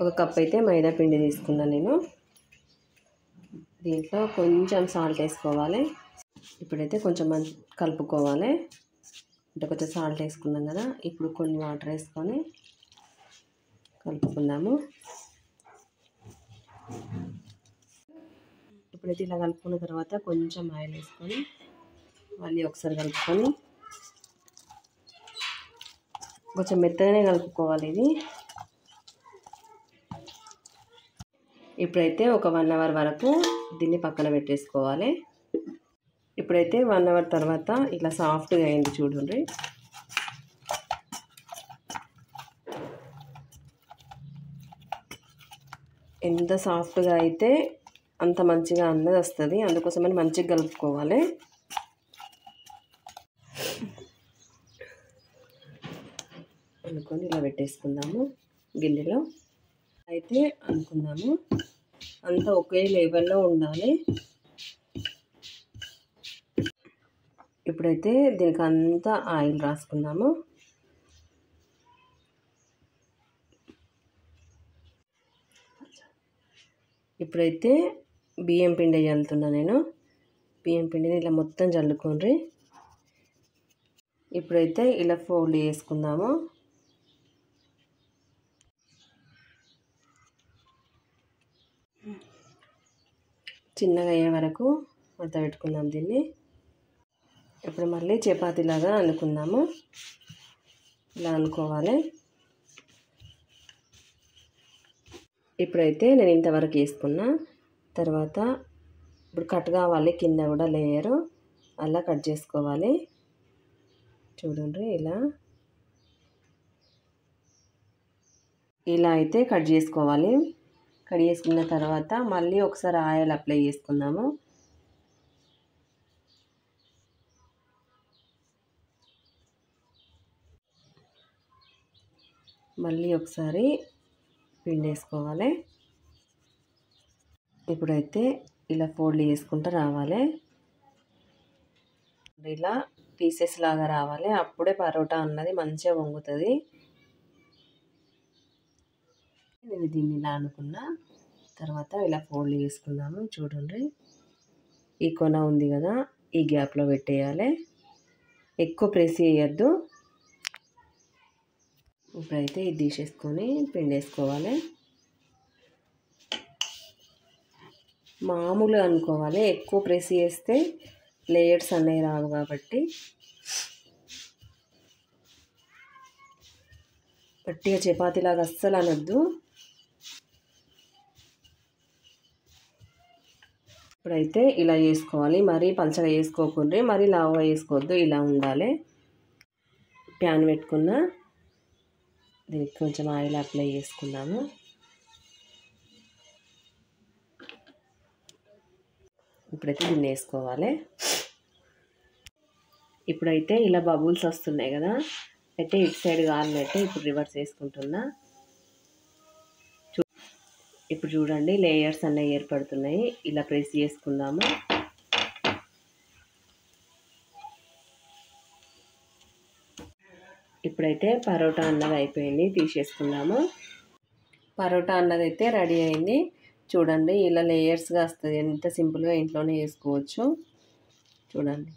ఒక కప్ అయితే మైదా పిండి తీసుకున్నాను నేను. దీంట్లో కొంచెం సాల్ట్ వేసుకోవాలి. ఇప్పుడైతే కొంచెం కలుపుకోవాలి. అంటే కొంచెం సాల్ట్ వేసుకున్నాం కదా, ఇప్పుడు కొన్ని వాటర్ వేసుకొని కలుపుకుందాము. ఇప్పుడైతే ఇలా కలుపుకున్న తర్వాత కొంచెం ఆయిల్ వేసుకొని మళ్ళీ ఒకసారి కలుపుకొని కొంచెం మెత్తగానే కలుపుకోవాలి ఇది. ఇప్పుడైతే ఒక 1 అవర్ వరకు దీన్ని పక్కన పెట్టేసుకోవాలి. ఇప్పుడైతే 1 అవర్ తర్వాత ఇలా సాఫ్ట్గా అయింది చూడండి. ఎంత సాఫ్ట్గా అయితే అంత మంచిగా అన్నది వస్తుంది. అందుకోసమని మంచిగా కలుపుకోవాలి. అనుకొని ఇలా పెట్టేసుకుందాము గిన్నెలో. అయితే అనుకుందాము అంతా ఒకే లెవెల్లో ఉండాలి. ఇప్పుడైతే దీనికి అంతా ఆయిల్ రాసుకుందాము. ఇప్పుడైతే బియ్యం పిండి చల్లుతున్నా నేను. బియ్యం పిండిని ఇలా మొత్తం చల్లుకోండి. ఇప్పుడైతే ఇలా ఫోల్డ్ చేసుకుందాము. చిన్నగా అయ్యే వరకు మడత పెట్టుకుందాం దీన్ని. ఇప్పుడు మళ్ళీ చపాతీలాగా అనుకుందాము. ఇలా అనుకోవాలి. ఇప్పుడైతే నేను ఇంతవరకు వేసుకున్నా. తర్వాత ఇప్పుడు కట్ కావాలి, కింద కూడా లేయరు అలా కట్ చేసుకోవాలి. చూడండి ఇలా అయితే కట్ చేసుకోవాలి. కట్ చేసుకున్న తర్వాత మళ్ళీ ఒకసారి ఆయిల్ అప్లై చేసుకుందాము. మళ్ళీ ఒకసారి పిండి వేసుకోవాలి. ఇప్పుడైతే ఇలా ఫోల్డ్ చేసుకుంటూ రావాలి. ఇలా పీసెస్ లాగా రావాలి. అప్పుడే పరోటా అన్నది మంచిగా వంగుతుంది. నేను దీన్ని ఇలా అనుకున్నా. తర్వాత ఇలా ఫోల్డ్ చేసుకుందాము. చూడండి, ఈ కొన ఉంది కదా, ఈ గ్యాప్లో పెట్టేయాలి. ఎక్కువ ప్రెస్ చేయొద్దు. ఇప్పుడైతే ఇది తీసేసుకొని పిండి వేసుకోవాలి. మామూలుగా అనుకోవాలి. ఎక్కువ ప్రెస్ చేస్తే లేయర్స్ అనేవి రావు కాబట్టి గట్టిగా చపాతీలాగా అస్సలు అనొద్దు. ఇప్పుడైతే ఇలా చేసుకోవాలి. మరీ పలచగా చేసుకోకుండా మరీ లావుగా వేసుకోవద్దు. ఇలా ఉండాలి. ప్యాన్ పెట్టుకున్నా, దీనికి కొంచెం ఆయిల్ అప్లై చేసుకున్నాము. ఇప్పుడైతే దీన్ని వేసుకోవాలి. ఇప్పుడైతే ఇలా బబుల్స్ వస్తున్నాయి కదా, అయితే ఇటు సైడ్ కావాలంటే ఇప్పుడు రివర్స్ వేసుకుంటున్నా. ఇప్పుడు చూడండి లేయర్స్ అన్నీ ఏర్పడుతున్నాయి. ఇలా ప్రెస్ చేసుకుందాము. ఇప్పుడైతే పరోటా అన్నది అయిపోయింది, తీసేసుకుందాము. పరోటా అన్నది అయితే రెడీ అయింది. చూడండి ఇలా లేయర్స్గా వస్తుంది. ఎంత సింపుల్గా ఇంట్లోనే చేసుకోవచ్చు. చూడండి.